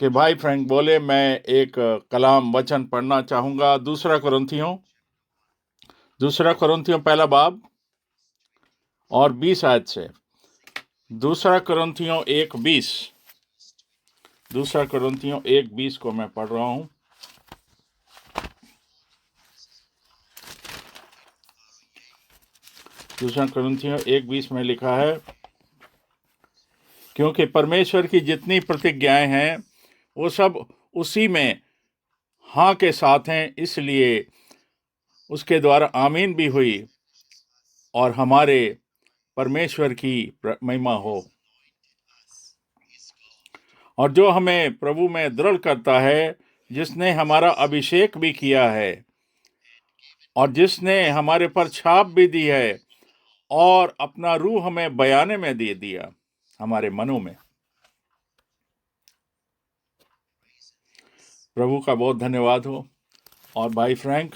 کہ بھائی فرینک بولے میں ایک کلام وچن پڑھنا چاہوں گا دوسرا کرنتھیوں پہلا باب اور 20 آیت سے. دوسرا کرنتھیوں 1:20 کو میں پڑھ رہا ہوں. دوسرا کرنتھیوں 1:20 میں لکھا ہے، کیونکہ پرمیشور کی جتنی پرتجھائیں ہیں وہ سب اسی میں ہاں کے ساتھ ہیں، اس لیے اس کے دوارا آمین بھی ہوئی اور ہمارے پرمیشور کی مہما ہو. اور جو ہمیں پربھو میں دڑھ کرتا ہے، جس نے ہمارا ابھیشیک بھی کیا ہے اور جس نے ہمارے پر چھاپ بھی دی ہے اور اپنا روح ہمیں بیانے میں دے دیا ہمارے منوں میں. پربھو کا بہت دھنیہ واد ہو. اور بھائی فرینک،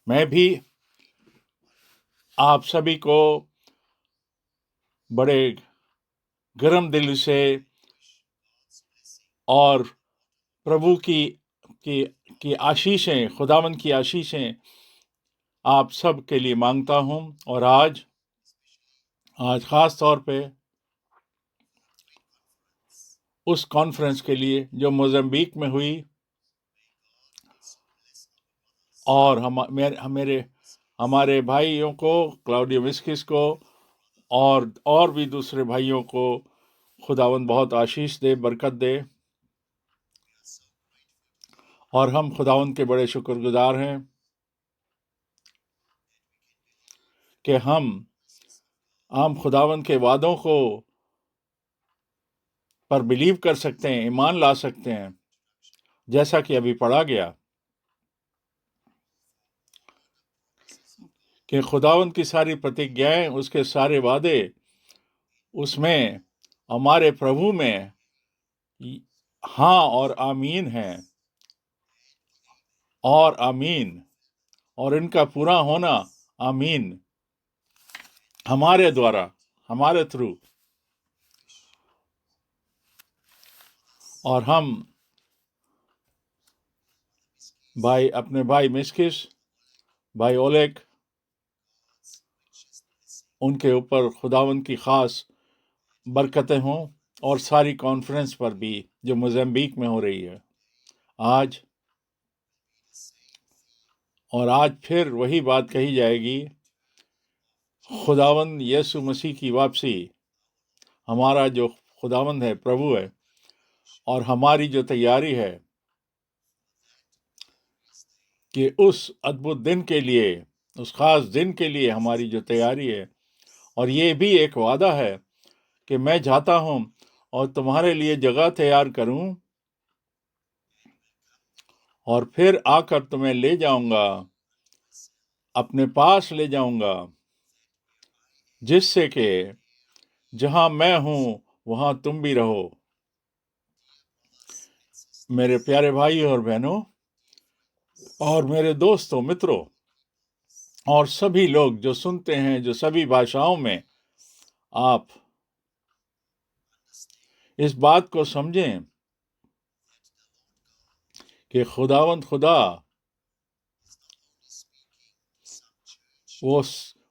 میں بھی آپ سبھی کو بڑے گرم دل سے اور پربھو کی آشیشیں، خداوند کی آشیشیں آپ سب کے لیے مانگتا ہوں. اور آج خاص طور پہ اس کانفرنس کے لیے جو موزمبیق میں ہوئی، اور ہمارے بھائیوں کو، کلاؤڈیو مسکس کو اور بھی دوسرے بھائیوں کو خداوند بہت آشیش دے، برکت دے. اور ہم خداوند کے بڑے شکر گزار ہیں کہ ہم خداوند کے وعدوں کو پر بلیو کر سکتے ہیں، ایمان لا سکتے ہیں، جیسا کہ ابھی پڑھا گیا کہ خداوند کی ساری پرتجھائیں، اس کے سارے وعدے، اس میں ہمارے پربھو میں ہاں اور آمین ہیں، اور آمین، اور ان کا پورا ہونا آمین، ہمارے دوارا، ہمارے تھرو. اور ہم اپنے بھائی مسکس، بھائی اولک، ان کے اوپر خداوند کی خاص برکتیں ہوں، اور ساری کانفرنس پر بھی جو موزمبیق میں ہو رہی ہے آج. اور آج پھر وہی بات کہی جائے گی، خداوند یسوع مسیح کی واپسی، ہمارا جو خداوند ہے، پربھو ہے، اور ہماری جو تیاری ہے کہ اس ادبھت دن کے لیے، اس خاص دن کے لیے ہماری جو تیاری ہے. اور یہ بھی ایک وعدہ ہے کہ میں جاتا ہوں اور تمہارے لیے جگہ تیار کروں، اور پھر آ کر تمہیں لے جاؤں گا، اپنے پاس لے جاؤں گا، جس سے کہ جہاں میں ہوں وہاں تم بھی رہو. میرے پیارے بھائی اور بہنوں، اور میرے دوستوں، متروں، اور سبھی لوگ جو سنتے ہیں، جو سبھی بھاشاؤں میں آپ اس بات کو سمجھیں کہ خداوند خدا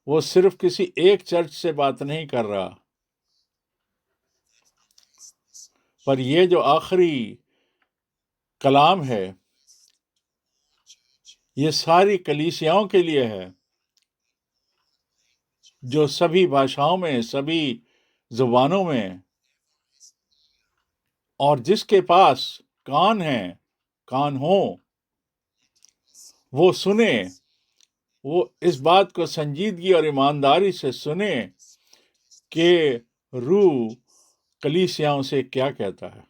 وہ صرف کسی ایک چرچ سے بات نہیں کر رہا، پر یہ جو آخری کلام ہے یہ ساری کلیسیاؤں کے لیے ہے، جو سبھی بھاشاؤں میں، سبھی زبانوں میں، اور جس کے پاس کان ہیں، کان ہوں، وہ سنے، وہ اس بات کو سنجیدگی اور ایمانداری سے سنے کہ روح کلیسیاؤں سے کیا کہتا ہے.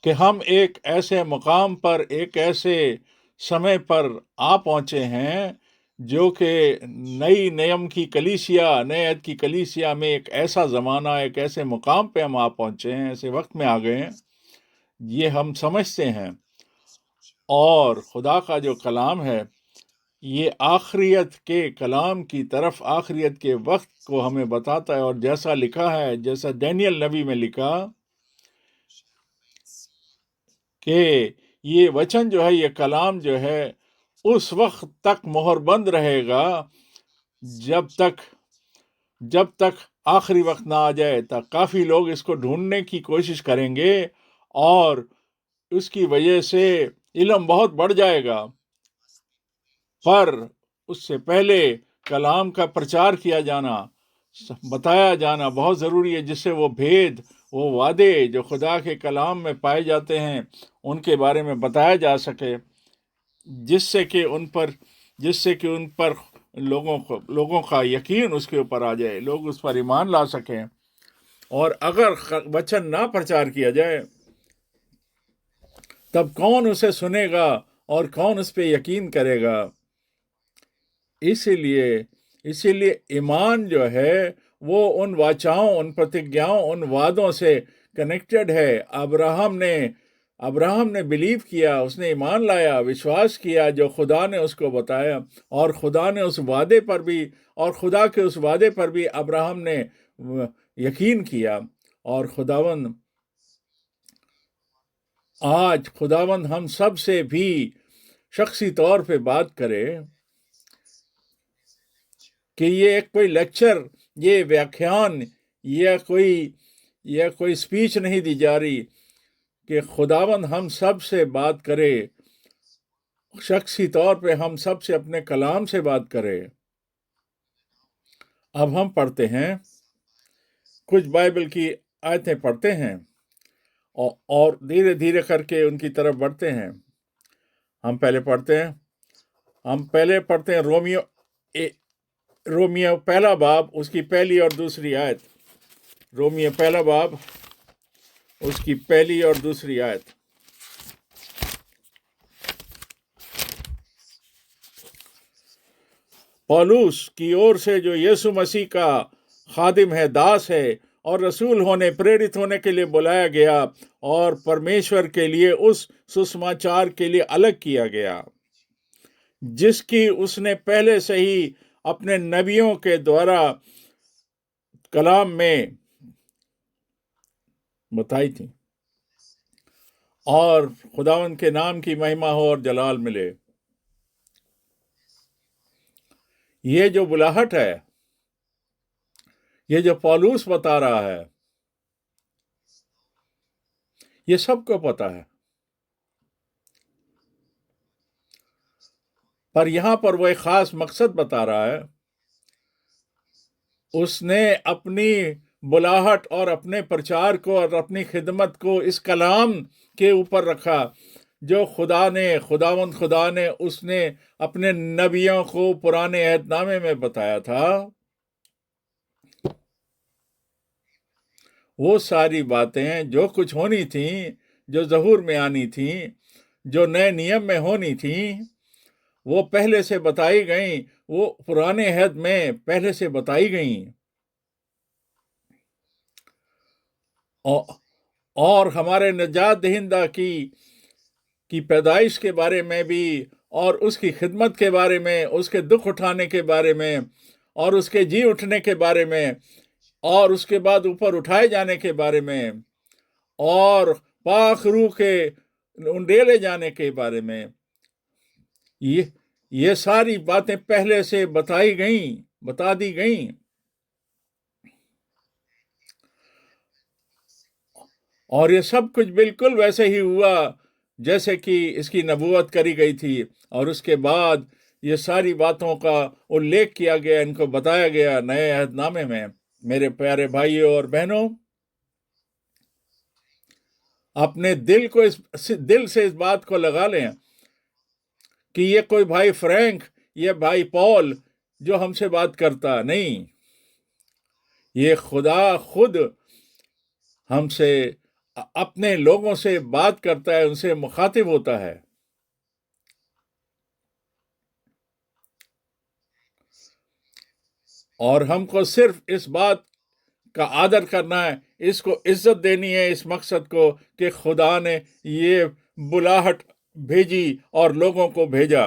کہ ہم ایک ایسے مقام پر، ایک ایسے سمے پر آ پہنچے ہیں جو کہ نئی نیم کی کلیسیا، نئے عہد کی کلیسیا میں ایک ایسا زمانہ، ایک ایسے مقام پہ ہم آ پہنچے ہیں، ایسے وقت میں آ گئے ہیں، یہ ہم سمجھتے ہیں. اور خدا کا جو کلام ہے یہ آخریت کے کلام کی طرف، آخریت کے وقت کو ہمیں بتاتا ہے، اور جیسا لکھا ہے، جیسا دانیل نبی میں لکھا کہ یہ وچن جو ہے، یہ کلام جو ہے اس وقت تک مہر بند رہے گا جب تک آخری وقت نہ آ جائے، تک کافی لوگ اس کو ڈھونڈنے کی کوشش کریں گے، اور اس کی وجہ سے علم بہت بڑھ جائے گا، پر اس سے پہلے کلام کا پرچار کیا جانا، بتایا جانا بہت ضروری ہے، جس سے وہ بھید، وہ وعدے جو خدا کے کلام میں پائے جاتے ہیں، ان کے بارے میں بتایا جا سکے، جس سے کہ ان پر لوگوں کا یقین اس کے اوپر آ جائے، لوگ اس پر ایمان لا سکیں۔ اور اگر وچن نہ پرچار کیا جائے، تب کون اسے سنے گا اور کون اس پہ یقین کرے گا؟ اسی لیے ایمان جو ہے وہ ان واچاؤں، ان پرتگیاؤں، ان وعدوں سے کنیکٹڈ ہے۔ ابراہم نے بلیو کیا، اس نے ایمان لایا، وشواس کیا جو خدا نے اس کو بتایا، اور خدا نے اس وعدے پر بھی، اور خدا کے اس وعدے پر بھی ابراہم نے یقین کیا۔ اور آج خداوند ہم سب سے بھی شخصی طور پہ بات کرے کہ یہ ایک کوئی لیکچر، یہ ویاکھیان، یہ کوئی سپیچ نہیں دی جا رہی، کہ خداوند ہم سب سے بات کرے، شخصی طور پہ ہم سب سے اپنے کلام سے بات کرے۔ اب ہم پڑھتے ہیں، کچھ بائبل کی آیتیں پڑھتے ہیں، اور دھیرے دھیرے کر کے ان کی طرف بڑھتے ہیں۔ ہم پہلے پڑھتے ہیں رومیو پہلا باب، اس کی پہلی اور دوسری آیت۔ رومیو پہلا باب، اس کی پہلی اور دوسری آیت۔ پولوس کی اور سے، جو یسوع مسیح کا خادم ہے، داس ہے، اور رسول ہونے، پریرت ہونے کے لیے بلایا گیا، اور پرمیشور کے لیے اس سسماچار کے لیے الگ کیا گیا، جس کی اس نے پہلے سے ہی اپنے نبیوں کے دوارا کلام میں بتائی تھی، اور خداوند کے نام کی مہمہ ہو اور جلال ملے۔ یہ جو بلاہٹ ہے، یہ جو پولوس بتا رہا ہے، یہ سب کو پتا ہے، پر یہاں پر وہ ایک خاص مقصد بتا رہا ہے۔ اس نے اپنی بلاہٹ اور اپنے پرچار کو اور اپنی خدمت کو اس کلام کے اوپر رکھا، جو خداوند خدا نے اس نے اپنے نبیوں کو پرانے عہد نامے میں بتایا تھا۔ وہ ساری باتیں جو کچھ ہونی تھیں، جو ظہور میں آنی تھیں، جو نئے نیم میں ہونی تھیں، وہ پہلے سے بتائی گئیں، وہ پرانے عہد میں پہلے سے بتائی گئیں، اور ہمارے نجات دہندہ کی پیدائش کے بارے میں بھی، اور اس کی خدمت کے بارے میں، اس کے دکھ اٹھانے کے بارے میں، اور اس کے جی اٹھنے کے بارے میں، اور اس کے بعد اوپر اٹھائے جانے کے بارے میں، اور پاک روح کے انڈیلے جانے کے بارے میں، یہ ساری باتیں پہلے سے بتا دی گئیں، اور یہ سب کچھ بالکل ویسے ہی ہوا جیسے کہ اس کی نبوت کری گئی تھی، اور اس کے بعد یہ ساری باتوں کا الیکھ کیا گیا، ان کو بتایا گیا نئے عہد نامے میں۔ میرے پیارے بھائیوں اور بہنوں، اپنے دل سے اس بات کو لگا لیں کہ یہ کوئی بھائی فرینک، یہ بھائی پول جو ہم سے بات کرتا نہیں، یہ خدا خود ہم سے، اپنے لوگوں سے بات کرتا ہے، ان سے مخاطب ہوتا ہے۔ اور ہم کو صرف اس بات کا آدر کرنا ہے، اس کو عزت دینی ہے، اس مقصد کو کہ خدا نے یہ بلاہٹ بھیجی اور لوگوں کو بھیجا۔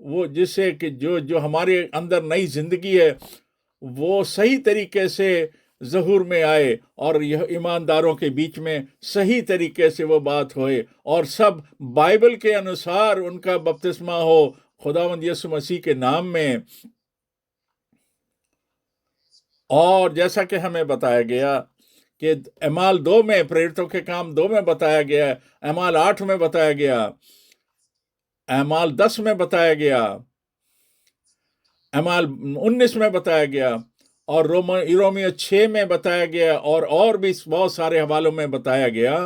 وہ جس سے کہ جو ہمارے اندر نئی زندگی ہے وہ صحیح طریقے سے ظہور میں آئے، اور یہ ایمانداروں کے بیچ میں صحیح طریقے سے وہ بات ہوئے، اور سب بائبل کے انوسار ان کا بپتسمہ ہو خداوند یسوع مسیح کے نام میں۔ اور جیسا کہ ہمیں بتایا گیا کہ اعمال 2 میں، پریرتوں کے کام 2 میں بتایا گیا، اعمال 8 میں بتایا گیا، اعمال 10 میں بتایا گیا، اعمال 19 میں بتایا گیا، اور رومیو 6 میں بتایا گیا، اور بھی بہت سارے حوالوں میں بتایا گیا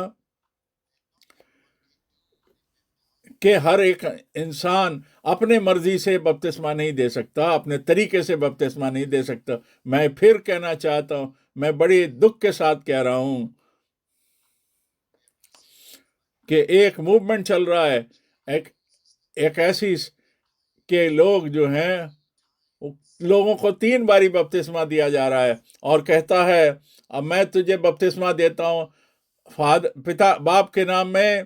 کہ ہر ایک انسان اپنے مرضی سے بپتسمہ نہیں دے سکتا، اپنے طریقے سے بپتسمہ نہیں دے سکتا۔ میں پھر کہنا چاہتا ہوں، میں بڑی دکھ کے ساتھ کہہ رہا ہوں کہ ایک موومنٹ چل رہا ہے، ایک ایسی کہ لوگ جو ہیں، لوگوں کو 3 باری بپتسمہ دیا جا رہا ہے، اور کہتا ہے اب میں تجھے بپتسمہ دیتا ہوں پتا باپ کے نام میں،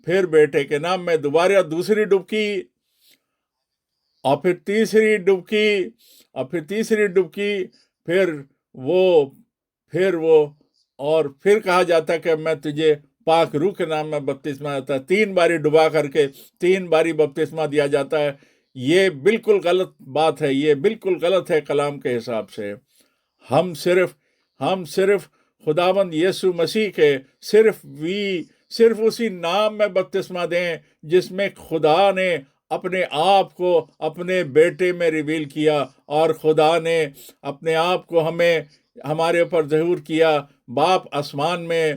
پھر بیٹے کے نام میں، دوبارہ دوسری ڈبکی، اور پھر تیسری ڈبکی، اور پھر تیسری ڈبکی، پھر وہ اور پھر کہا جاتا کہ میں تجھے پاک روح کے نام میں بپتسمہ دیتا ہے۔ 3 باری ڈبا کر کے 3 باری بپتسمہ دیا جاتا ہے۔ یہ بالکل غلط بات ہے، یہ بالکل غلط ہے کلام کے حساب سے۔ ہم صرف خداوند یسوع مسیح کے صرف اسی نام میں بپتسمہ دیں جس میں خدا نے اپنے آپ کو اپنے بیٹے میں ریویل کیا، اور خدا نے اپنے آپ کو ہمارے اوپر ظہور کیا باپ آسمان میں،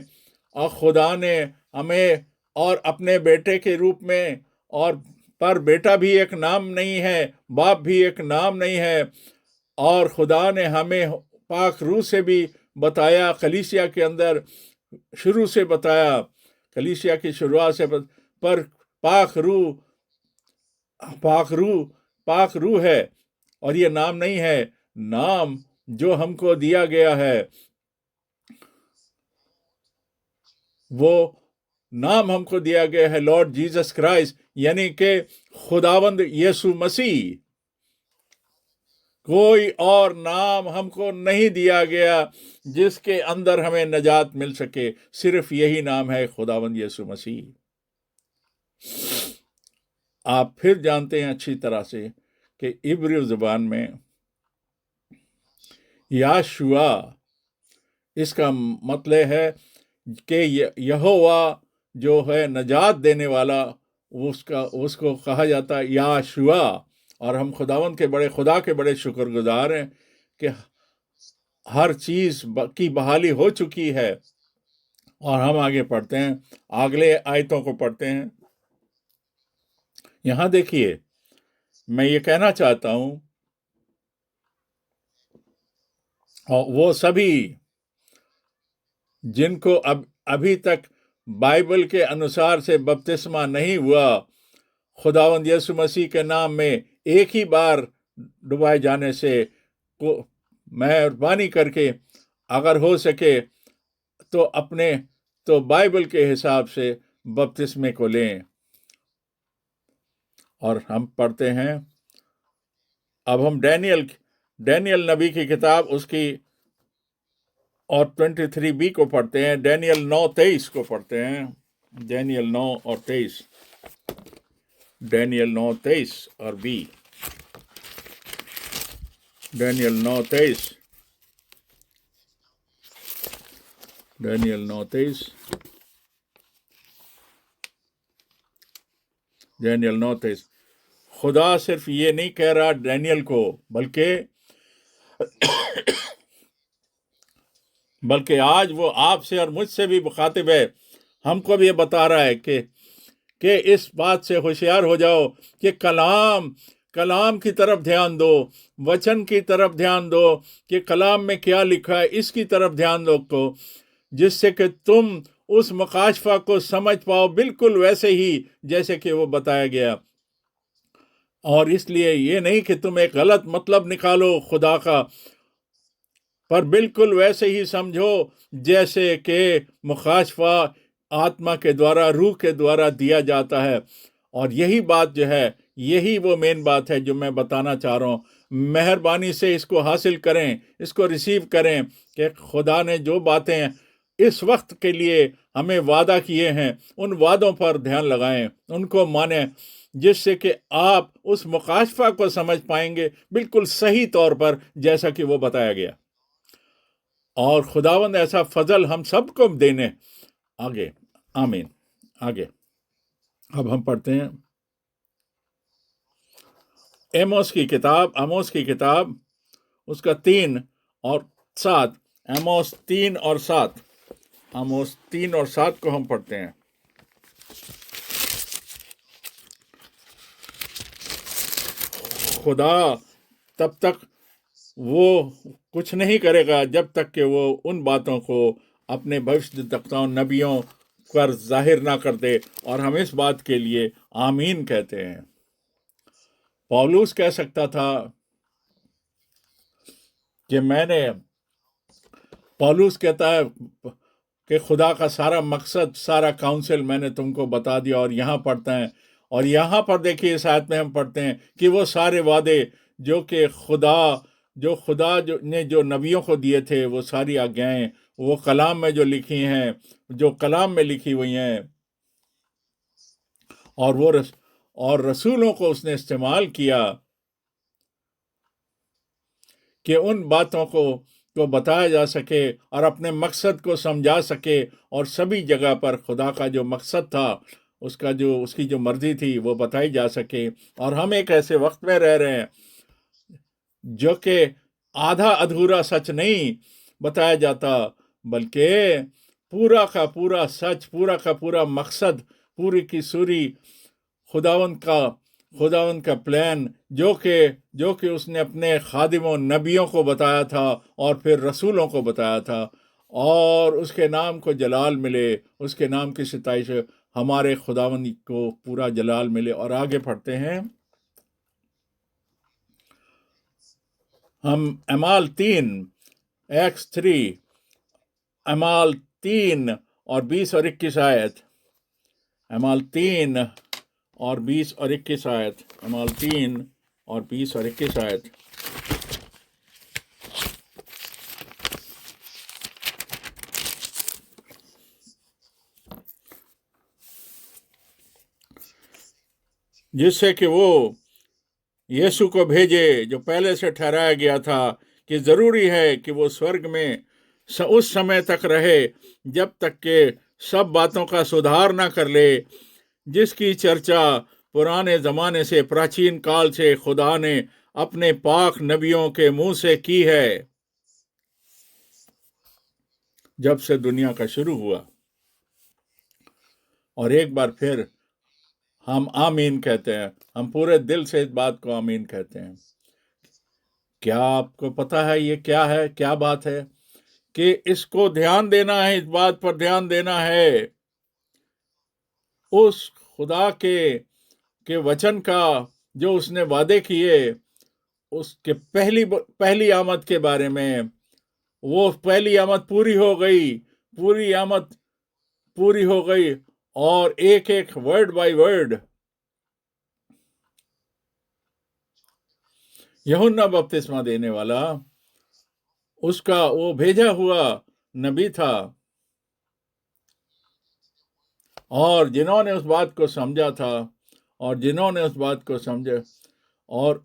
اور خدا نے ہمیں اور اپنے بیٹے کے روپ میں، اور پر بیٹا بھی ایک نام نہیں ہے، باپ بھی ایک نام نہیں ہے، اور خدا نے ہمیں پاک روح سے بھی بتایا، کلیسیا کے اندر شروع سے بتایا، کلیسیا کی شروعات سے، پر پاک روح ہے، اور یہ نام نہیں ہے۔ نام جو ہم کو دیا گیا ہے، وہ نام ہم کو دیا گیا ہے لارڈ جیسس کرائسٹ، یعنی کہ خداوند یسوع مسیح۔ کوئی اور نام ہم کو نہیں دیا گیا جس کے اندر ہمیں نجات مل سکے، صرف یہی نام ہے، خداوند یسوع مسیح۔ آپ پھر جانتے ہیں اچھی طرح سے کہ عبری زبان میں یاشوا، اس کا مطلب ہے کہ یہوہ جو ہے نجات دینے والا، اس کو کہا جاتا ہے یاشوا۔ اور ہم خدا کے بڑے شکر گزار ہیں کہ ہر چیز کی بحالی ہو چکی ہے۔ اور ہم آگے پڑھتے ہیں، اگلے آیتوں کو پڑھتے ہیں۔ یہاں دیکھیے، میں یہ کہنا چاہتا ہوں، وہ سبھی جن کو ابھی تک بائبل کے انوسار سے بپتسمہ نہیں ہوا، خداوند یسوع مسیح کے نام میں ایک ہی بار ڈبائے جانے سے مہربانی کر کے اگر ہو سکے تو بائبل کے حساب سے بپتسمے کو لیں۔ اور ہم پڑھتے ہیں، اب ہم ڈینیل نبی کی کتاب اس کی اور 23b کو پڑھتے ہیں، ڈینیل 9:23 کو پڑھتے ہیں، ڈینیل 9 اور 23، ڈینیل 9:23 اور b، ڈینیل 9:23، ڈینیل 9:23، ڈینیل 9:23۔ خدا صرف یہ نہیں کہہ رہا ڈینیل کو، بلکہ آج وہ آپ سے اور مجھ سے بھی مخاطب ہے، ہم کو بھی یہ بتا رہا ہے کہ اس بات سے ہوشیار ہو جاؤ کہ کلام کی طرف دھیان دو، وچن کی طرف دھیان دو کہ کلام میں کیا لکھا ہے، اس کی طرف دھیان دو کو، جس سے کہ تم اس مکاشفہ کو سمجھ پاؤ بالکل ویسے ہی جیسے کہ وہ بتایا گیا۔ اور اس لیے یہ نہیں کہ تم ایک غلط مطلب نکالو خدا کا، پر بالکل ویسے ہی سمجھو جیسے کہ مکاشفہ آتما کے دوارا، روح کے دوارا دیا جاتا ہے۔ اور یہی بات جو ہے یہی وہ مین بات ہے جو میں بتانا چاہ رہا ہوں. مہربانی سے اس کو حاصل کریں، اس کو ریسیو کریں کہ خدا نے جو باتیں اس وقت کے لیے ہمیں وعدہ کیے ہیں ان وعدوں پر دھیان لگائیں، ان کو مانیں، جس سے کہ آپ اس مکاشفہ کو سمجھ پائیں گے بالکل صحیح طور پر جیسا کہ وہ بتایا گیا. اور خداوند ایسا فضل ہم سب کو دینے. آگے آمین. آگے اب ہم پڑھتے ہیں آموس کی کتاب اس کا 3 اور 7. آموس 3 اور 7. آموس 3 اور 7 کو ہم پڑھتے ہیں. خدا تب تک وہ کچھ نہیں کرے گا جب تک کہ وہ ان باتوں کو اپنے بھوشیہ نبیوں پر ظاہر نہ کر دے، اور ہم اس بات کے لیے آمین کہتے ہیں. پولس کہہ سکتا تھا کہ پولس کہتا ہے کہ خدا کا سارا مقصد، سارا کاؤنسل میں نے تم کو بتا دیا. اور یہاں پڑھتے ہیں، اور یہاں پر دیکھیے اس آیت میں ہم پڑھتے ہیں کہ وہ سارے وعدے جو کہ خدا نے جو نبیوں کو دیے تھے، وہ ساری آگیاں وہ کلام میں جو لکھی ہیں، جو کلام میں لکھی ہوئی ہیں، اور رسولوں کو اس نے استعمال کیا کہ ان باتوں کو بتایا جا سکے اور اپنے مقصد کو سمجھا سکے، اور سبھی جگہ پر خدا کا جو مقصد تھا، اس کی جو مرضی تھی وہ بتائی جا سکے. اور ہم ایک ایسے وقت میں رہ رہے ہیں جو کہ آدھا ادھورا سچ نہیں بتایا جاتا، بلکہ پورا کا پورا سچ، پورا کا پورا مقصد، پوری کی سوری خداوند کا پلان جو کہ اس نے اپنے خادموں نبیوں کو بتایا تھا اور پھر رسولوں کو بتایا تھا، اور اس کے نام کو جلال ملے، اس کے نام کی ستائش ہمارے خداوند کو پورا جلال ملے. اور آگے پڑھتے ہیں ہم اعمال 3 ایکس 3 اعمال 3 اور 20 اور 21 آیت. اعمال 3 اور 20 اور 21 آیت. اعمال 3 اور 20 اور 21 آیت. جس سے کہ وہ یسوع کو بھیجے جو پہلے سے ٹھہرایا گیا تھا کہ ضروری ہے کہ وہ سورگ میں اس سمے تک رہے جب تک کہ سب باتوں کا سدھار نہ کر لے، جس کی چرچا پرانے زمانے سے، پراچین کال سے خدا نے اپنے پاک نبیوں کے منہ سے کی ہے، جب سے دنیا کا شروع ہوا. اور ایک بار پھر ہم آمین کہتے ہیں، ہم پورے دل سے اس بات کو آمین کہتے ہیں. کیا آپ کو پتا ہے یہ کیا ہے، کیا بات ہے؟ کہ اس کو دھیان دینا ہے، اس بات پر دھیان دینا ہے، اس خدا کے وچن کا جو اس نے وعدے کیے، اس کے پہلی آمد کے بارے میں. وہ پہلی آمد پوری ہو گئی، پوری آمد پوری ہو گئی، اور ایک ایک ورڈ بائی ورڈ یوحنا بپتسمہ دینے والا اس کا وہ بھیجا ہوا نبی تھا، اور جنہوں نے اس بات کو سمجھا تھا، اور جنہوں نے اس بات کو سمجھا، اور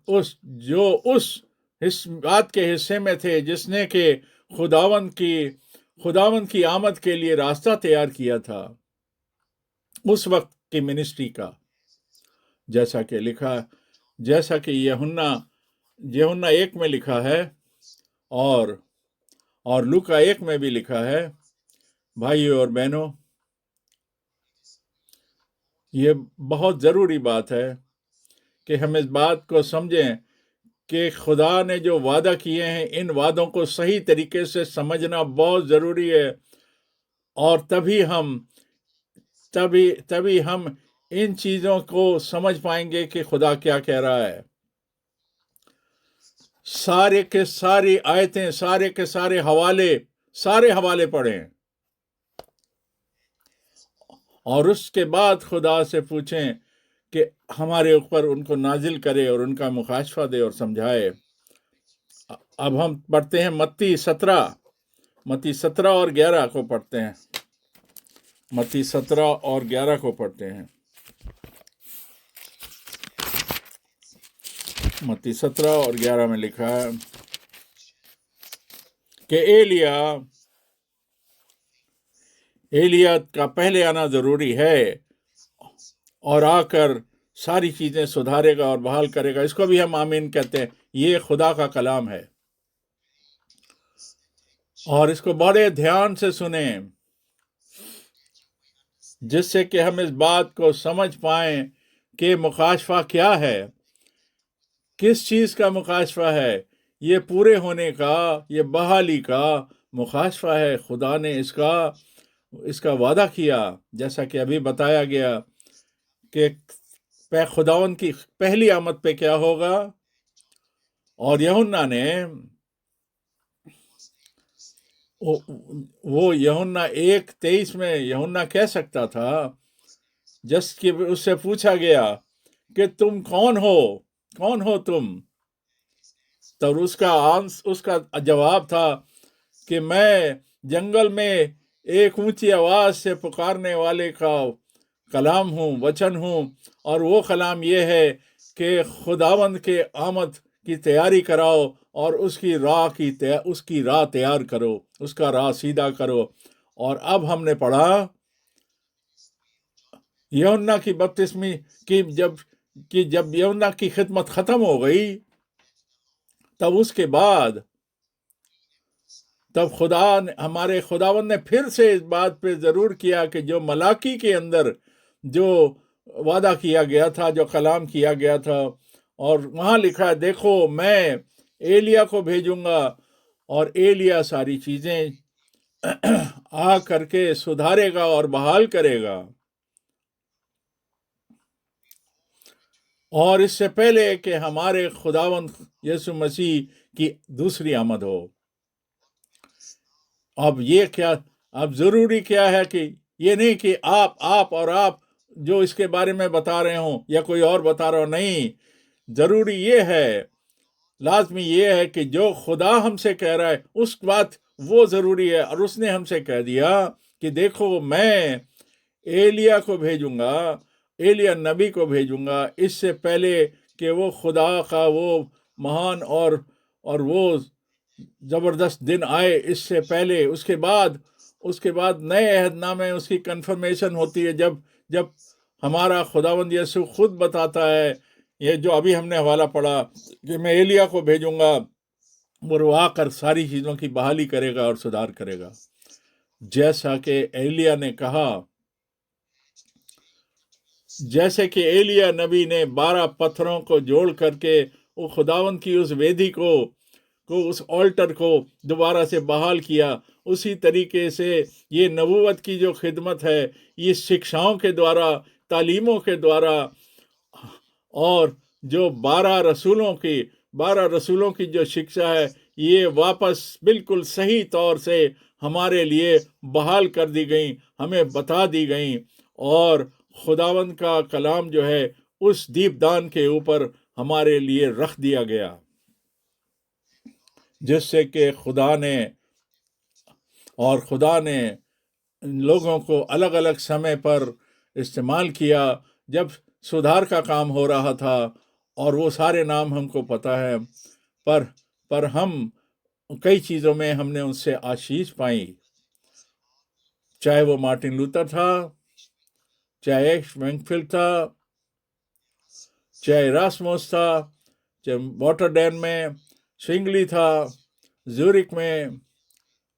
اس بات کے حصے میں تھے جس نے کہ خداوند کی آمد کے لیے راستہ تیار کیا تھا اس وقت کی منسٹری کا، جیسا کہ یوحنا 1 میں لکھا ہے، اور لوکا 1 میں بھی لکھا ہے. بھائیو اور بہنوں، یہ بہت ضروری بات ہے کہ ہم اس بات کو سمجھیں کہ خدا نے جو وعدہ کیے ہیں، ان وعدوں کو صحیح طریقے سے سمجھنا بہت ضروری ہے، اور تبھی ہم ان چیزوں کو سمجھ پائیں گے کہ خدا کیا کہہ رہا ہے. سارے کے ساری آیتیں، سارے کے سارے حوالے پڑھیں، اور اس کے بعد خدا سے پوچھیں کہ ہمارے اوپر ان کو نازل کرے اور ان کا مکاشفہ دے اور سمجھائے۔ اب ہم پڑھتے ہیں متی 17 اور 11 کو پڑھتے ہیں، متی 17 اور 11 کو پڑھتے ہیں۔ متی 17 اور 11 میں لکھا ہے کہ ایلیا کا پہلے آنا ضروری ہے اور آ کر ساری چیزیں سدھارے گا اور بحال کرے گا۔ اس کو بھی ہم آمین کہتے ہیں۔ یہ خدا کا کلام ہے اور اس کو بڑے دھیان سے سنیں، جس سے کہ ہم اس بات کو سمجھ پائیں کہ مکاشفہ کیا ہے، کس چیز کا مکاشفہ ہے۔ یہ پورے ہونے کا، یہ بحالی کا مکاشفہ ہے۔ خدا نے اس کا وعدہ کیا، جیسا کہ ابھی بتایا گیا کہ خداوند کی پہلی آمد پہ کیا ہوگا۔ اور یوحنا نے وہ یوحنا 1:23 میں یوحنا کہہ سکتا تھا، جس کہ اس سے پوچھا گیا کہ تم کون ہو تم؟ تو اس کا جواب تھا کہ میں جنگل میں ایک اونچی آواز سے پکارنے والے کا کلام ہوں، وچن ہوں، اور وہ کلام یہ ہے کہ خداوند کے آمد کی تیاری کراؤ اور اس کی راہ تیار کرو، اس کا راہ سیدھا کرو۔ اور اب ہم نے پڑھا یوحنا کی بپتسمی کی جب یوحنا کی خدمت ختم ہو گئی، تب اس کے بعد ہمارے خداوند نے پھر سے اس بات پہ ضرور کیا کہ جو ملاکی کے اندر جو وعدہ کیا گیا تھا، جو کلام کیا گیا تھا، اور وہاں لکھا ہے، دیکھو میں ایلیا کو بھیجوں گا اور ایلیا ساری چیزیں آ کر کے سدھارے گا اور بحال کرے گا۔ اور اس سے پہلے کہ ہمارے خداوند یسوع مسیح کی دوسری آمد ہو۔ اب ضروری کیا ہے کہ یہ نہیں کہ آپ جو اس کے بارے میں بتا رہے ہوں یا کوئی اور بتا رہا ہوں، نہیں، ضروری یہ ہے، لازمی یہ ہے کہ جو خدا ہم سے کہہ رہا ہے اس بات وہ ضروری ہے۔ اور اس نے ہم سے کہہ دیا کہ دیکھو میں ایلیا کو بھیجوں گا، ایلیا نبی کو بھیجوں گا، اس سے پہلے کہ وہ خدا کا وہ مہان اور وہ زبردست دن آئے، اس سے پہلے، اس کے بعد نئے عہد نامے اس کی کنفرمیشن ہوتی ہے، جب ہمارا خداوند یسوع خود بتاتا ہے، یہ جو ابھی ہم نے حوالہ پڑھا کہ میں ایلیا کو بھیجوں گا اور وہ آ کر ساری چیزوں کی بحالی کرے گا اور سدھار کرے گا، جیسا کہ ایلیا نے کہا۔ جیسے کہ ایلیا نبی نے 12 پتھروں کو جوڑ کر کے وہ خداوند کی اس ویدی کو اس آلٹر کو دوبارہ سے بحال کیا، اسی طریقے سے یہ نبوت کی جو خدمت ہے، یہ شکشاؤں کے دوارا، تعلیموں کے دوارا، اور جو 12 رسولوں کی جو شکشا ہے، یہ واپس بالکل صحیح طور سے ہمارے لیے بحال کر دی گئیں، ہمیں بتا دی گئیں، اور خداوند کا کلام جو ہے اس دیپدان کے اوپر ہمارے لیے رکھ دیا گیا، جس سے کہ خدا نے لوگوں کو الگ الگ سمے پر استعمال کیا، جب سدھار کا کام ہو رہا تھا، اور وہ سارے نام ہم کو پتہ ہے، پر ہم کئی چیزوں میں ہم نے ان سے آشیش پائی، چاہے وہ مارٹن لوتھر تھا، چاہے وینکفیلڈ تھا، چاہے راسموس تھا، چاہے واٹرڈین میں سوینگلی تھا، زورک میں،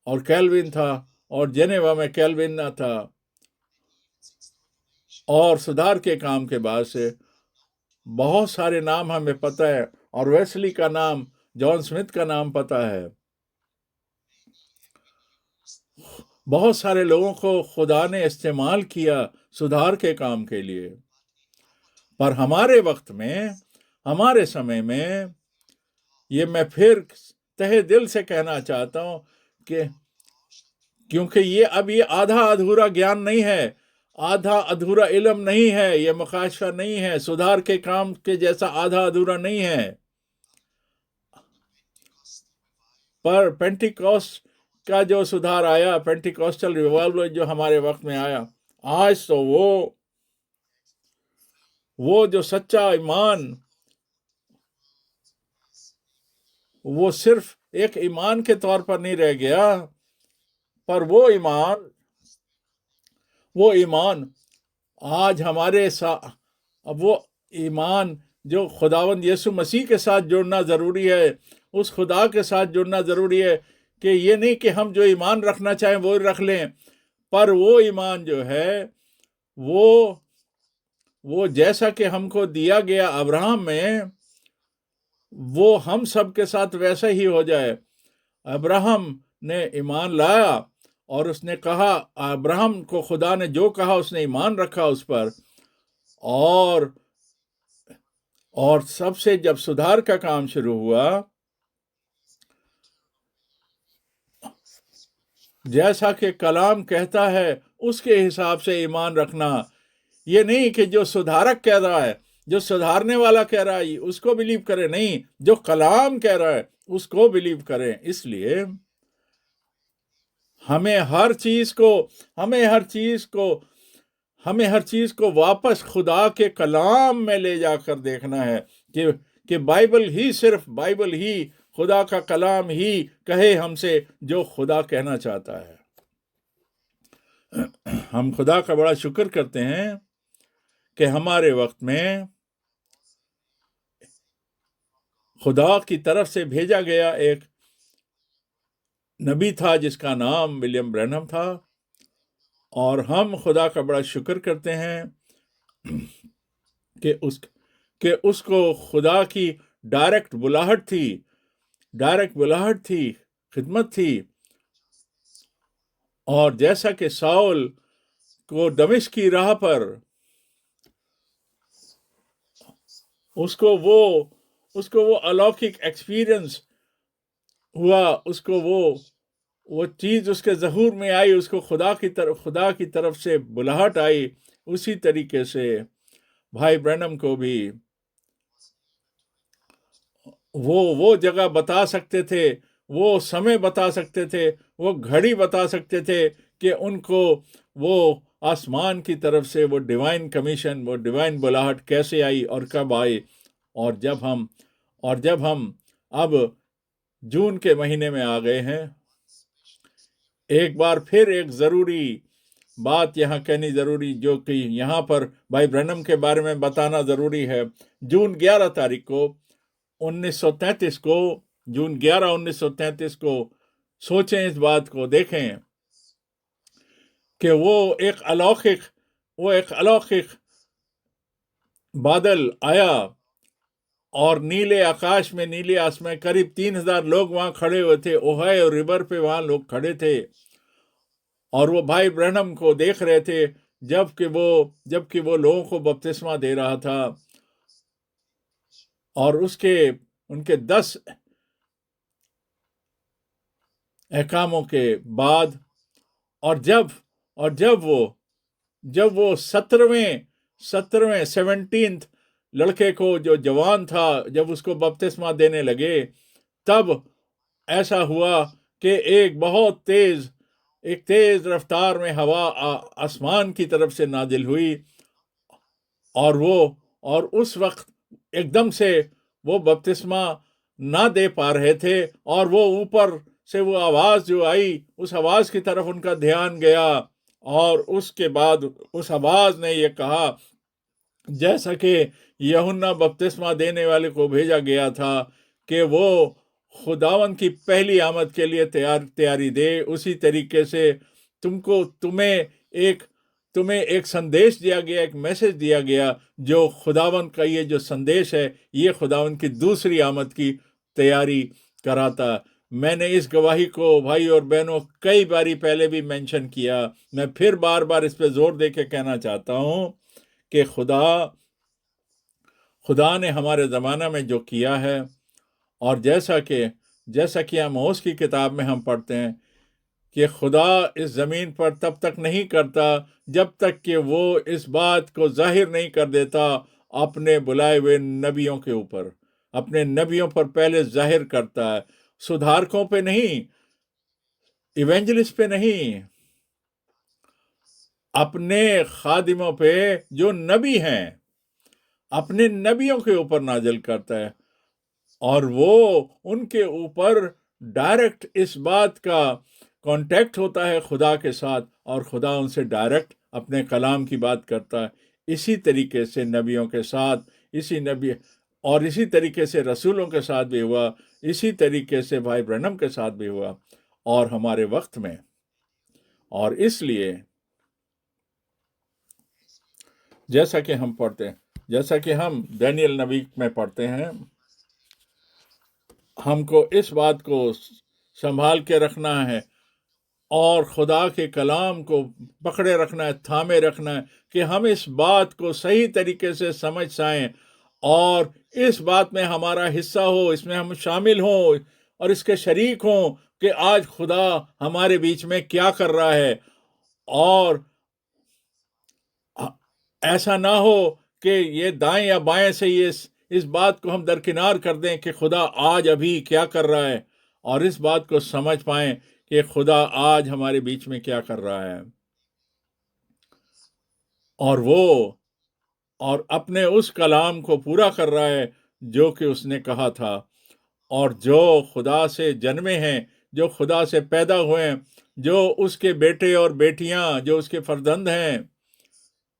اور کیلوین تھا، اور جنیوا میں کیلوین تھا، اور سدھار کے کام کے بعد سے بہت سارے نام ہمیں پتہ ہے، اور ویسلی کا نام، جان سمتھ کا نام پتہ ہے۔ بہت سارے لوگوں کو خدا نے استعمال کیا سدھار کے کام کے لیے، پر ہمارے وقت میں، ہمارے سمے میں، یہ میں پھر تہہ دل سے کہنا چاہتا ہوں کہ کیونکہ یہ آدھا ادھورا گیان نہیں ہے، آدھا ادھورا علم نہیں ہے، یہ مکاشفہ نہیں ہے، سدھار کے کام کے جیسا آدھا ادھورا نہیں ہے۔ پر پینٹیکوسٹ کا جو سدھار آیا، پینٹیکوسٹل ریوائول جو ہمارے وقت میں آیا، آج تو وہ جو سچا ایمان، وہ صرف ایک ایمان کے طور پر نہیں رہ گیا، پر وہ ایمان آج ہمارے ساتھ، اب وہ ایمان جو خداوند یسوع مسیح کے ساتھ جڑنا ضروری ہے، اس خدا کے ساتھ جڑنا ضروری ہے، کہ یہ نہیں کہ ہم جو ایمان رکھنا چاہیں وہ رکھ لیں، پر وہ ایمان جو ہے وہ جیسا کہ ہم کو دیا گیا ابراہم میں، وہ ہم سب کے ساتھ ویسا ہی ہو جائے۔ ابراہم نے ایمان لایا اور اس نے کہا، ابراہم کو خدا نے جو کہا اس نے ایمان رکھا اس پر، اور سب سے جب سدھار کا کام شروع ہوا، جیسا کہ کلام کہتا ہے اس کے حساب سے ایمان رکھنا، یہ نہیں کہ جو سدھارک کہہ رہا ہے، جو سدھارنے والا کہہ رہا ہے اس کو بلیو کرے، نہیں، جو کلام کہہ رہا ہے اس کو بلیو کریں۔ اس لیے ہمیں ہر چیز کو واپس خدا کے کلام میں لے جا کر دیکھنا ہے، کہ بائبل ہی خدا کا کلام ہی کہے ہم سے جو خدا کہنا چاہتا ہے۔ ہم خدا کا بڑا شکر کرتے ہیں کہ ہمارے وقت میں خدا کی طرف سے بھیجا گیا ایک نبی تھا جس کا نام ولیم برینہم تھا، اور ہم خدا کا بڑا شکر کرتے ہیں کہ اس کو خدا کی ڈائریکٹ بلاہٹ تھی، خدمت تھی، اور جیسا کہ ساؤل کو دمشق کی راہ پر اس کو وہ الوکک ایکسپیرینس ہوا، اس کو وہ چیز اس کے ظہور میں آئی، اس کو خدا کی طرف سے بلاہٹ آئی، اسی طریقے سے بھائی برینہم کو بھی وہ جگہ بتا سکتے تھے، وہ سمے بتا سکتے تھے، وہ گھڑی بتا سکتے تھے کہ ان کو وہ آسمان کی طرف سے وہ ڈیوائن کمیشن، وہ ڈیوائن بلاہٹ کیسے آئی اور کب آئی۔ اور جب ہم اب جون کے مہینے میں آ گئے ہیں، ایک بار پھر ایک ضروری بات یہاں کہنی ضروری، جو کہ یہاں پر بھائی برینہم کے بارے میں بتانا ضروری ہے۔ جون 11 تاریخ کو 1933 کو، جون 11 1933 کو، سوچیں اس بات کو، دیکھیں کہ وہ ایک الوکک بادل آیا، اور نیلے آکاش میں، نیلے آسمان، قریب 3000 لوگ وہاں کھڑے ہوئے تھے، اوہایو ریور پہ وہاں لوگ کھڑے تھے، اور وہ بھائی برینہم کو دیکھ رہے تھے جبکہ وہ لوگوں کو بپتسمہ دے رہا تھا، اور ان کے 10 احکاموں کے بعد، اور جب وہ 17ویں لڑکے کو جو جوان تھا، جب اس کو بپتسمہ دینے لگے، تب ایسا ہوا کہ ایک بہت تیز رفتار میں ہوا آسمان کی طرف سے نازل ہوئی، اور اس وقت ایک دم سے وہ بپتسمہ نہ دے پا رہے تھے، اور وہ اوپر سے وہ آواز جو آئی، اس آواز کی طرف ان کا دھیان گیا، اور اس کے بعد اس آواز نے یہ کہا، جیسا کہ یوحنا بپتسمہ دینے والے کو بھیجا گیا تھا کہ وہ خداوند کی پہلی آمد کے لیے تیاری دے، اسی طریقے سے تمہیں ایک سندیش دیا گیا، ایک میسج دیا گیا، جو خداوند کا یہ جو سندیش ہے، یہ خداوند کی دوسری آمد کی تیاری کراتا۔ میں نے اس گواہی کو بھائی اور بہنوں کئی باری پہلے بھی مینشن کیا، میں پھر بار بار اس پہ زور دے کے کہنا چاہتا ہوں کہ خدا نے ہمارے زمانہ میں جو کیا ہے، اور جیسا کہ آموس کی کتاب میں ہم پڑھتے ہیں کہ خدا اس زمین پر تب تک نہیں کرتا جب تک کہ وہ اس بات کو ظاہر نہیں کر دیتا اپنے بلائے ہوئے نبیوں کے اوپر. اپنے نبیوں پر پہلے ظاہر کرتا ہے، سدھارکوں پہ نہیں، ایونجلسٹ پہ نہیں، اپنے خادموں پہ جو نبی ہیں، اپنے نبیوں کے اوپر نازل کرتا ہے. اور وہ ان کے اوپر ڈائریکٹ اس بات کا کانٹیکٹ ہوتا ہے خدا کے ساتھ، اور خدا ان سے ڈائریکٹ اپنے کلام کی بات کرتا ہے. اسی طریقے سے نبیوں کے ساتھ، اسی طریقے سے رسولوں کے ساتھ بھی ہوا، اسی طریقے سے بھائی برنم کے ساتھ بھی ہوا، اور ہمارے وقت میں. اور اس لیے جیسا کہ ہم پڑھتے ہیں، جیسا کہ ہم دانیل نبی میں پڑھتے ہیں، ہم کو اس بات کو سنبھال کے رکھنا ہے اور خدا کے کلام کو پکڑے رکھنا ہے، تھامے رکھنا ہے، کہ ہم اس بات کو صحیح طریقے سے سمجھ سائیں اور اس بات میں ہمارا حصہ ہو، اس میں ہم شامل ہوں اور اس کے شریک ہوں کہ آج خدا ہمارے بیچ میں کیا کر رہا ہے. اور ایسا نہ ہو کہ یہ دائیں یا بائیں سے اس بات کو ہم درکنار کر دیں کہ خدا آج ابھی کیا کر رہا ہے، اور اس بات کو سمجھ پائیں کہ خدا آج ہمارے بیچ میں کیا کر رہا ہے. اور اپنے اس کلام کو پورا کر رہا ہے جو کہ اس نے کہا تھا. اور جو خدا سے جنمے ہیں، جو خدا سے پیدا ہوئے ہیں، جو اس کے بیٹے اور بیٹیاں، جو اس کے فرزند ہیں،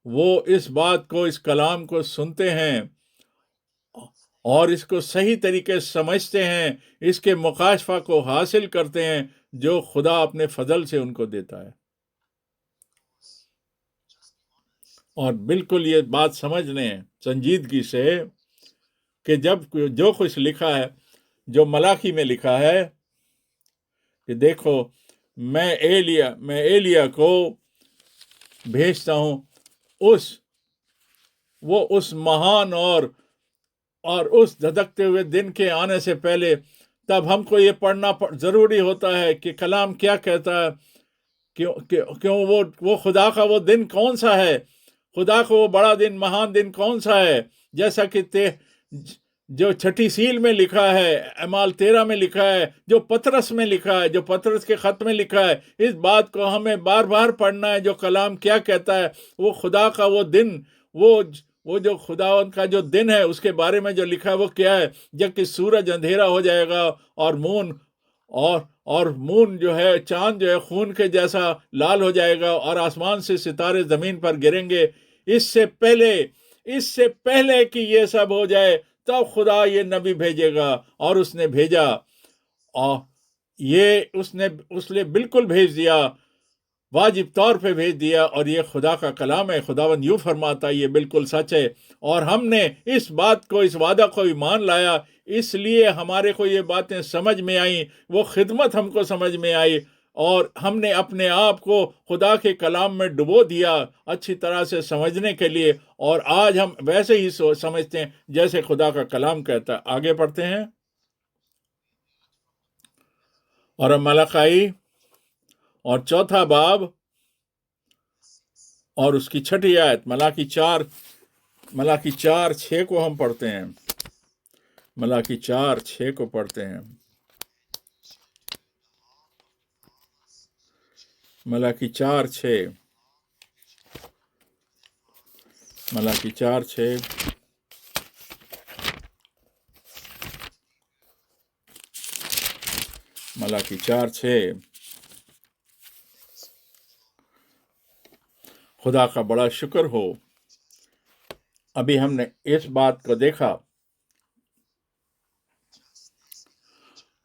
وہ اس بات کو، اس کلام کو سنتے ہیں اور اس کو صحیح طریقے سے سمجھتے ہیں، اس کے مکاشفہ کو حاصل کرتے ہیں جو خدا اپنے فضل سے ان کو دیتا ہے. اور بالکل یہ بات سمجھ لیں سنجیدگی سے کہ جب جو کچھ لکھا ہے، جو ملاکی میں لکھا ہے کہ دیکھو میں ایلیا کو بھیجتا ہوں، وہ اس مہان اور اس دھدکتے ہوئے دن کے آنے سے پہلے، تب ہم کو یہ پڑھنا ضروری ہوتا ہے کہ کلام کیا کہتا ہے. کیوں وہ خدا کا وہ دن کون سا ہے، خدا کو وہ بڑا دن، مہان دن کون سا ہے، جیسا کہ جو چھٹی سیل میں لکھا ہے، اعمال 13 میں لکھا ہے، جو پطرس میں لکھا ہے، جو پطرس کے خط میں لکھا ہے. اس بات کو ہمیں بار بار پڑھنا ہے، جو کلام کیا کہتا ہے. وہ خدا کا وہ دن، وہ جو خداوند کا جو دن ہے، اس کے بارے میں جو لکھا ہے وہ کیا ہے. جب کہ سورج اندھیرا ہو جائے گا اور مون جو ہے، چاند جو ہے خون کے جیسا لال ہو جائے گا، اور آسمان سے ستارے زمین پر گریں گے. اس سے پہلے کہ یہ سب ہو جائے تب خدا یہ نبی بھیجے گا. اور اس نے بھیجا، اور اس نے بالکل بھیج دیا، واجب طور پہ بھیج دیا. اور یہ خدا کا کلام ہے. خداوند یوں فرماتا ہے، یہ بالکل سچ ہے. اور ہم نے اس بات کو، اس وعدہ کو ایمان لایا، اس لیے ہمارے کو یہ باتیں سمجھ میں آئیں، وہ خدمت ہم کو سمجھ میں آئی، اور ہم نے اپنے آپ کو خدا کے کلام میں ڈبو دیا اچھی طرح سے سمجھنے کے لیے. اور آج ہم ویسے ہی سمجھتے ہیں جیسے خدا کا کلام کہتا ہے. آگے پڑھتے ہیں. اور ملاخائی اور 4 باب اور اس کی 6 آیت، ملاکی 4:6 کو ہم پڑھتے ہیں. ملاکی 4:6 کو پڑھتے ہیں. ملاکی 4:6. ملاکی 4:6. ملاکی 4:6. خدا کا بڑا شکر ہو، ابھی ہم نے اس بات کو دیکھا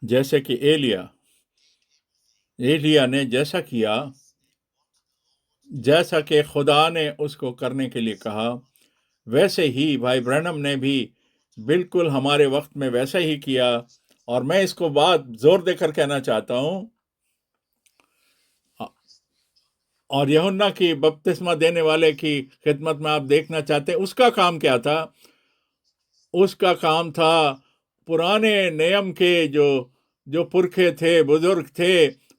جیسے کہ ایلیا نے جیسا کیا، جیسا کہ خدا نے اس کو کرنے کے لیے کہا، ویسے ہی بھائی برنم نے بھی بالکل ہمارے وقت میں ویسا ہی کیا. اور میں اس کو بات زور دے کر کہنا چاہتا ہوں. اور یوحنا کی بپتسمہ دینے والے کی خدمت میں آپ دیکھنا چاہتے ہیں، اس کا کام کیا تھا؟ اس کا کام تھا پرانے نیم کے جو پرکھے تھے، بزرگ تھے،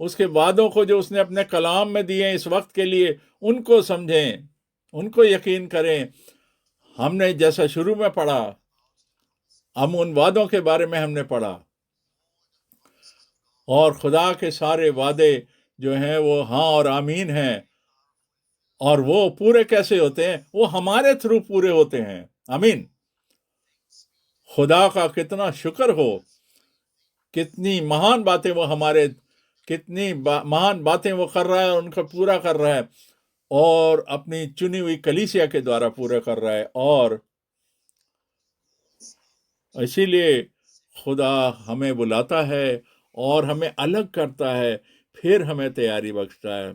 اس کے وعدوں کو جو اس نے اپنے کلام میں دیے ہیں اس وقت کے لیے، ان کو سمجھیں، ان کو یقین کریں۔ ہم نے جیسا شروع میں پڑھا، ہم ان وعدوں کے بارے میں ہم نے پڑھا، اور خدا کے سارے وعدے جو ہیں وہ ہاں اور آمین ہیں، اور وہ پورے کیسے ہوتے ہیں؟ وہ ہمارے تھرو پورے ہوتے ہیں۔ آمین۔ خدا کا کتنا شکر ہو، کتنی مہان باتیں وہ کتنی مہان باتیں وہ کر رہا ہے، اور ان کو پورا کر رہا ہے، اور اپنی چنی ہوئی کلیسیا کے دوارا پورا کر رہا ہے۔ اور اسی لیے خدا ہمیں بلاتا ہے اور ہمیں الگ کرتا ہے، پھر ہمیں تیاری بخشتا ہے،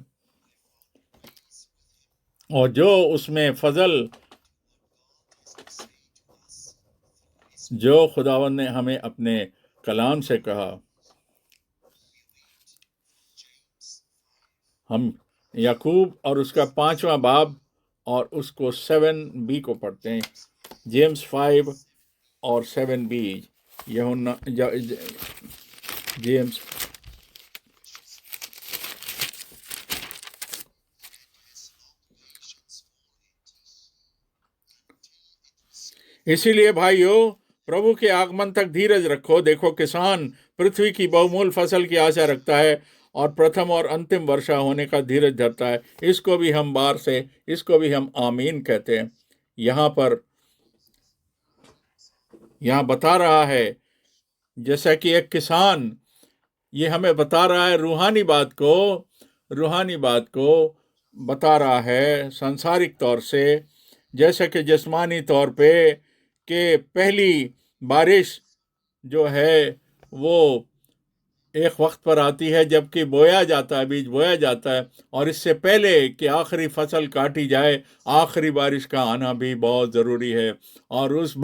اور جو اس میں فضل جو خداوند نے ہمیں اپنے کلام سے کہا، ہم یعقوب اور اس کا 5واں باب اور اس کو 7b کو پڑھتے ہیں، جیمز 5 اور 7b، جیمز۔ اسی لیے بھائیو، پربھو کے آگمن تک دھیرج رکھو۔ دیکھو کسان پرتھوی کی بہمول فصل کی آشا رکھتا ہے اور پرتھم اور انتم ورشا ہونے کا دھیرج دھرتا ہے۔ اس کو بھی ہم اس کو بھی ہم آمین کہتے ہیں۔ یہاں بتا رہا ہے، جیسا کہ ایک کسان، یہ ہمیں بتا رہا ہے روحانی بات کو بتا رہا ہے سنسارک طور سے، جیسا کہ جسمانی طور پہ کہ پہلی بارش جو ہے وہ ایک وقت پر آتی ہے جبکہ بیج بویا جاتا ہے، اور اس سے پہلے کہ آخری فصل کاٹی جائے، آخری بارش کا آنا بھی بہت ضروری ہے، اور اس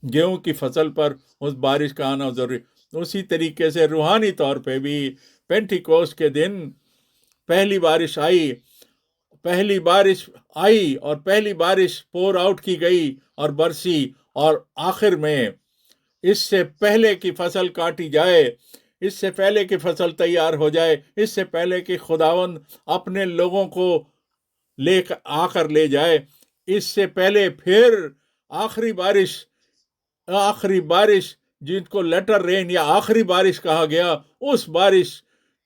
گیہوں کی فصل پر اس بارش کا آنا ضروری۔ اسی طریقے سے روحانی طور پہ بھی پینٹیکوسٹ کے دن پہلی بارش آئی اور پہلی بارش پور آؤٹ کی گئی اور برسی، اور آخر میں اس سے پہلے کی فصل کاٹی جائے، اس سے پہلے کی فصل تیار ہو جائے، اس سے پہلے کہ خداوند اپنے لوگوں کو آ کر لے جائے، اس سے پہلے پھر آخری بارش جن کو لیٹر رین یا آخری بارش کہا گیا، اس بارش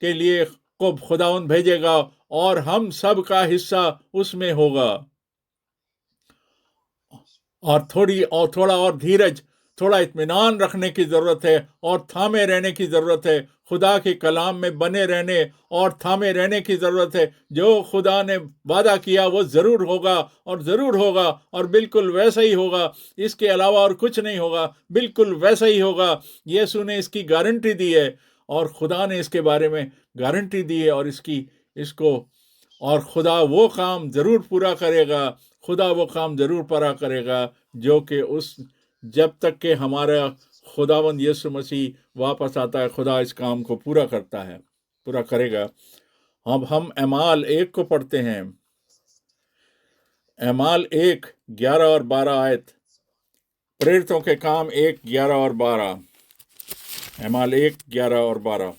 کے لیے کو خداوند بھیجے گا، اور ہم سب کا حصہ اس میں ہوگا۔ اور تھوڑا اور دھیرج، تھوڑا اطمینان رکھنے کی ضرورت ہے، اور تھامے رہنے کی ضرورت ہے، خدا کے کلام میں بنے رہنے اور تھامے رہنے کی ضرورت ہے۔ جو خدا نے وعدہ کیا وہ ضرور ہوگا، اور بالکل ویسا ہی ہوگا، اس کے علاوہ اور کچھ نہیں ہوگا، بالکل ویسا ہی ہوگا۔ یسوع نے اس کی گارنٹی دی ہے، اور خدا نے اس کے بارے میں گارنٹی دی ہے، اور خدا وہ کام ضرور پورا کرے گا جو کہ جب تک کہ ہمارا خداوند یسوع مسیح واپس آتا ہے، خدا اس کام کو پورا کرے گا۔ اب ہم اعمال 1 کو پڑھتے ہیں، اعمال 1 11 اور 12 آیت، پریرتوں کے کام 1 11 اور 12، اعمال 1 11 اور 12۔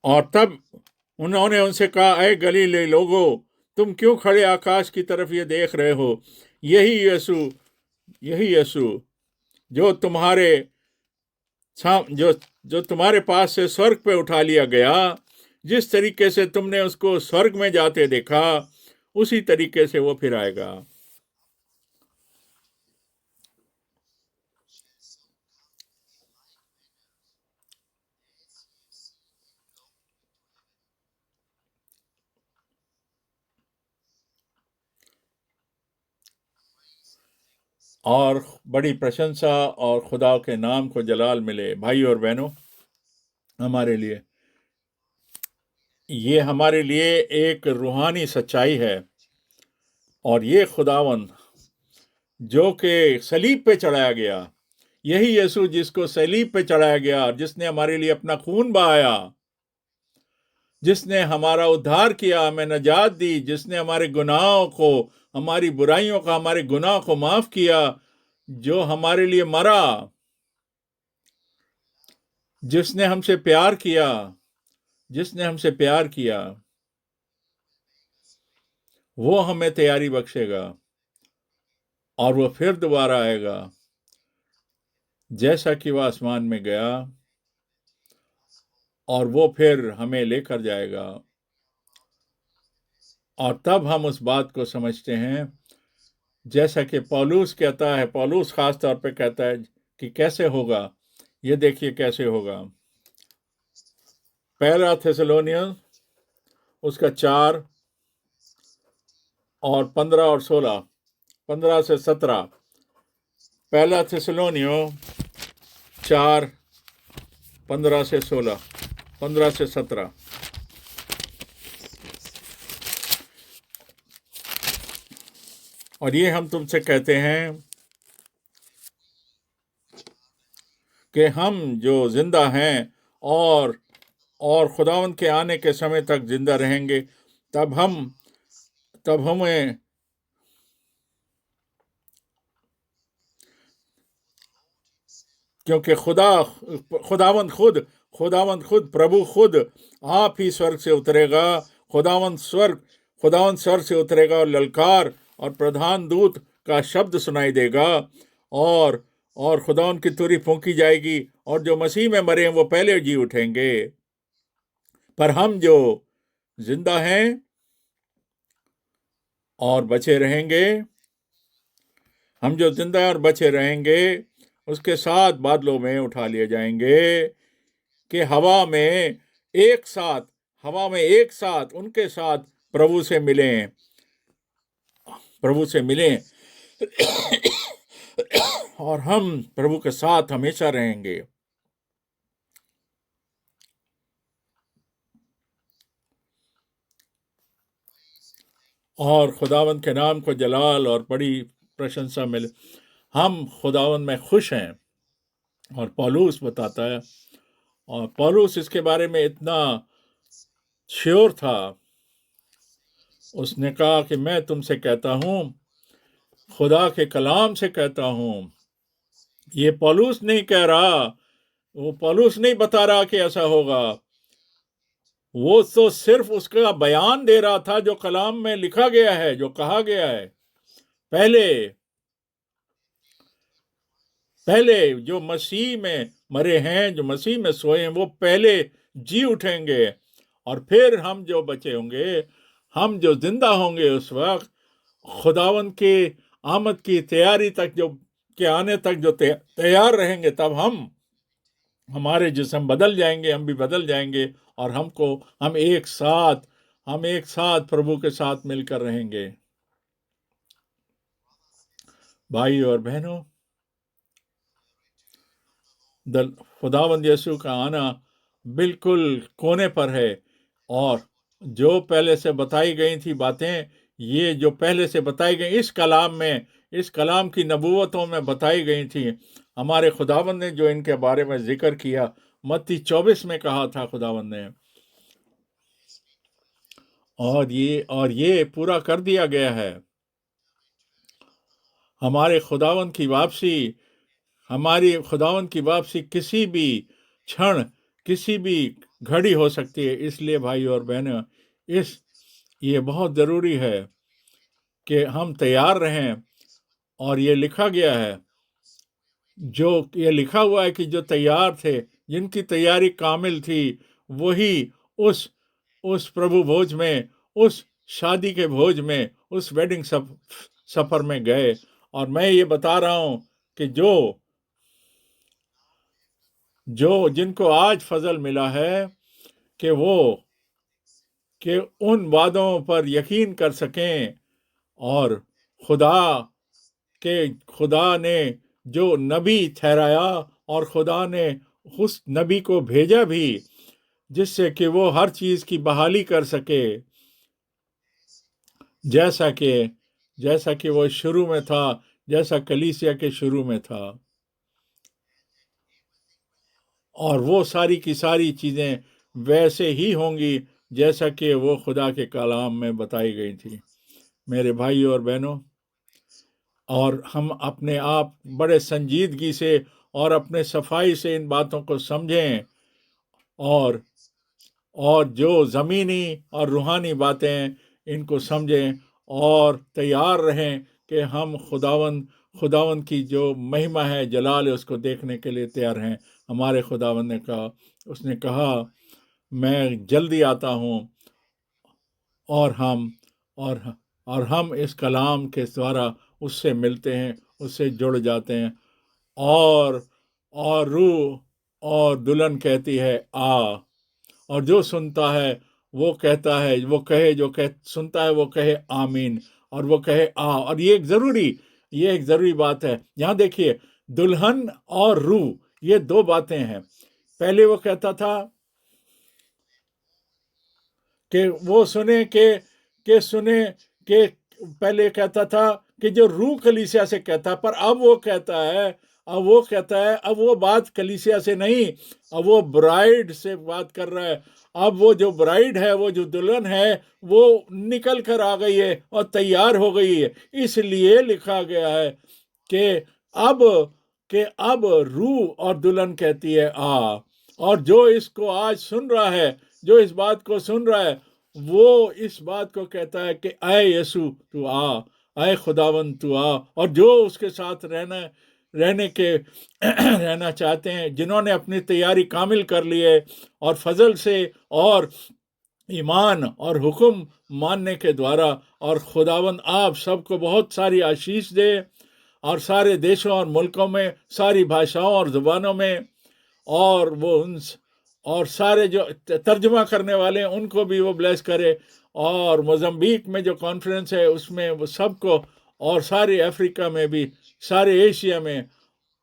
اور تب انہوں نے ان سے کہا، اے گلیلی لوگو، تم کیوں کھڑے آکاش کی طرف یہ دیکھ رہے ہو؟ یہی یسوع جو تمہارے پاس سے سورگ پہ اٹھا لیا گیا، جس طریقے سے تم نے اس کو سورگ میں جاتے دیکھا، اسی طریقے سے وہ پھر آئے گا۔ اور بڑی پرشنسا اور خدا کے نام کو جلال ملے۔ بھائی اور بہنوں، یہ ہمارے لیے ایک روحانی سچائی ہے، اور یہ خداوند جو کہ صلیب پہ چڑھایا گیا، یہی یسوع جس کو صلیب پہ چڑھایا گیا، جس نے ہمارے لیے اپنا خون بہایا، جس نے ہمارا ادھار کیا، ہمیں نجات دی، جس نے ہمارے گناہوں کو ہماری برائیوں کا، ہمارے گناہ کو معاف کیا، جو ہمارے لیے مرا، جس نے ہم سے پیار کیا، جس نے ہم سے پیار کیا، وہ ہمیں تیاری بخشے گا اور وہ پھر دوبارہ آئے گا، جیسا کہ وہ آسمان میں گیا، اور وہ پھر ہمیں لے کر جائے گا۔ اور تب ہم اس بات کو سمجھتے ہیں، جیسا کہ پولوس کہتا ہے، پولوس خاص طور پہ کہتا ہے کہ کیسے ہوگا۔ یہ دیکھیے کیسے ہوگا، پہلا تھیسلونیس اس کا 4 اور 15 اور 16، 15 سے 17، پہلا تھیسلونیو 4، 15 سے 16، 15 سے 17۔ اور یہ ہم تم سے کہتے ہیں کہ ہم جو زندہ ہیں اور خداوند کے آنے کے سمے تک زندہ رہیں گے، تب ہمیں کیونکہ خداوند خود پربھو خود آپ ہی سورگ سے اترے گا، خداوند سورگ سے اترے گا، اور للکار اور پردھان دوت کا شبد سنائی دے گا، اور خداوند کی تری پھونکی جائے گی، اور جو مسیح میں مرے ہیں وہ پہلے جی اٹھیں گے۔ پر ہم جو زندہ ہیں اور بچے رہیں گے، ہم جو زندہ اور بچے رہیں گے، اس کے ساتھ بادلوں میں اٹھا لیے جائیں گے کہ ہوا میں ایک ساتھ ان کے ساتھ پربھو سے ملیں اور ہم پربھو کے ساتھ ہمیشہ رہیں گے۔ اور خداوند کے نام کو جلال اور بڑی پرشنسا ملے۔ ہم خداوند میں خوش ہیں۔ اور پولوس بتاتا ہے، اور پولوس اس کے بارے میں اتنا شیور تھا، اس نے کہا کہ میں تم سے کہتا ہوں، خدا کے کلام سے کہتا ہوں۔ یہ پولوس نہیں کہہ رہا، وہ پولوس نہیں بتا رہا کہ ایسا ہوگا، وہ تو صرف اس کا بیان دے رہا تھا جو کلام میں لکھا گیا ہے، جو کہا گیا ہے۔ پہلے جو مسیح میں مرے ہیں، جو مسیح میں سوئے ہیں، وہ پہلے جی اٹھیں گے، اور پھر ہم جو بچے ہوں گے، ہم جو زندہ ہوں گے، اس وقت خداوند کے آمد کی تیاری تک کے آنے تک جو تیار رہیں گے، تب ہمارے جسم بدل جائیں گے، ہم بھی بدل جائیں گے، اور ہم ایک ساتھ پربھو کے ساتھ مل کر رہیں گے۔ بھائی اور بہنوں، خداوند یسوع کا آنا بالکل کونے پر ہے، اور جو پہلے سے بتائی گئی تھی باتیں، یہ جو پہلے سے بتائی گئی اس کلام کی نبوتوں میں بتائی گئی تھی، ہمارے خداوند نے جو ان کے بارے میں ذکر کیا، متی 24 میں کہا تھا خداوند نے، اور یہ پورا کر دیا گیا ہے۔ ہمارے خداوند کی واپسی کسی بھی چھن، کسی بھی گھڑی ہو سکتی ہے۔ اس لیے بھائی اور بہنوں، یہ بہت ضروری ہے کہ ہم تیار رہیں، اور یہ لکھا گیا ہے، یہ لکھا ہوا ہے کہ جو تیار تھے، جن کی تیاری کامل تھی، وہی اس پربھو بھوج میں، اس شادی کے بھوج میں، اس ویڈنگ سفر میں گئے۔ اور میں یہ بتا رہا ہوں کہ جن کو آج فضل ملا ہے کہ ان وعدوں پر یقین کر سکیں، اور خدا نے جو نبی ٹھہرایا، اور خدا نے اس نبی کو بھیجا بھی، جس سے کہ وہ ہر چیز کی بحالی کر سکے، جیسا کہ وہ شروع میں تھا، جیسا کلیسیا کے شروع میں تھا، اور وہ ساری کی ساری چیزیں ویسے ہی ہوں گی جیسا کہ وہ خدا کے کلام میں بتائی گئی تھی۔ میرے بھائی اور بہنوں، اور ہم اپنے آپ بڑے سنجیدگی سے اور اپنے صفائی سے ان باتوں کو سمجھیں، اور جو زمینی اور روحانی باتیں ہیں ان کو سمجھیں، اور تیار رہیں کہ ہم خداوند کی جو مہمہ ہے، جلال ہے، اس کو دیکھنے کے لیے تیار ہیں۔ ہمارے خداوند نے کہا، اس نے کہا میں جلدی آتا ہوں، اور ہم اس کلام کے دوارا اس سے ملتے ہیں، اس سے جڑ جاتے ہیں، اور روح اور دلہن کہتی ہے آ، اور جو سنتا ہے وہ کہتا ہے، وہ کہے، سنتا ہے وہ کہے آمین، اور وہ کہے آ۔ اور یہ ایک ضروری بات ہے۔ یہاں دیکھیے، دلہن اور روح، یہ دو باتیں ہیں۔ پہلے وہ کہتا تھا کہ وہ سنے کہ پہلے کہتا تھا کہ جو روح کلیسیا سے کہتا، پر اب وہ کہتا ہے اب وہ بات کلیسیا سے نہیں، اب وہ برائڈ سے بات کر رہا ہے۔ اب وہ جو برائڈ ہے، وہ جو دلہن ہے، وہ نکل کر آ گئی ہے اور تیار ہو گئی ہے۔ اس لیے لکھا گیا ہے کہ اب روح اور دلہن کہتی ہے آ، اور جو اس کو آج سن رہا ہے، جو اس بات کو سن رہا ہے، وہ اس بات کو کہتا ہے کہ اے یسوع تو آ، اے خداوند تو آ۔ اور جو اس کے ساتھ رہنا چاہتے ہیں، جنہوں نے اپنی تیاری کامل کر لی ہے، اور فضل سے اور ایمان اور حکم ماننے کے دوارا، اور خداوند آپ سب کو بہت ساری آشیش دے، اور سارے دیشوں اور ملکوں میں، ساری بھاشاؤں اور زبانوں میں، اور سارے جو ترجمہ کرنے والے ہیں ان کو بھی وہ بلیس کرے، اور موزمبیق میں جو کانفرنس ہے اس میں وہ سب کو، اور سارے افریقہ میں بھی، سارے ایشیا میں،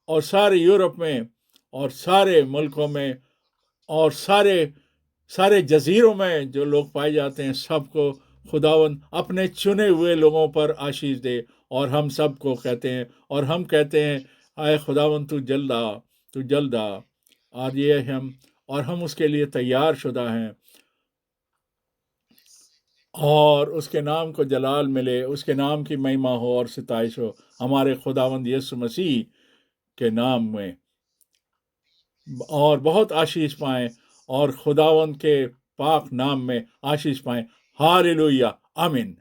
اور سارے یورپ میں، اور سارے ملکوں میں، اور سارے جزیروں میں جو لوگ پائے جاتے ہیں، سب کو خداوند اپنے چنے ہوئے لوگوں پر آشیش دے۔ اور ہم سب کو کہتے ہیں، اور ہم کہتے ہیں اے خداوند تو جلد آ، اور ہم اس کے لیے تیار شدہ ہیں، اور اس کے نام کو جلال ملے، اس کے نام کی مہمہ ہو اور ستائش ہو، ہمارے خداوند یسوع مسیح کے نام میں، اور بہت آشیش پائیں، اور خداوند کے پاک نام میں آشیش پائیں۔ ہاللویہ، آمین۔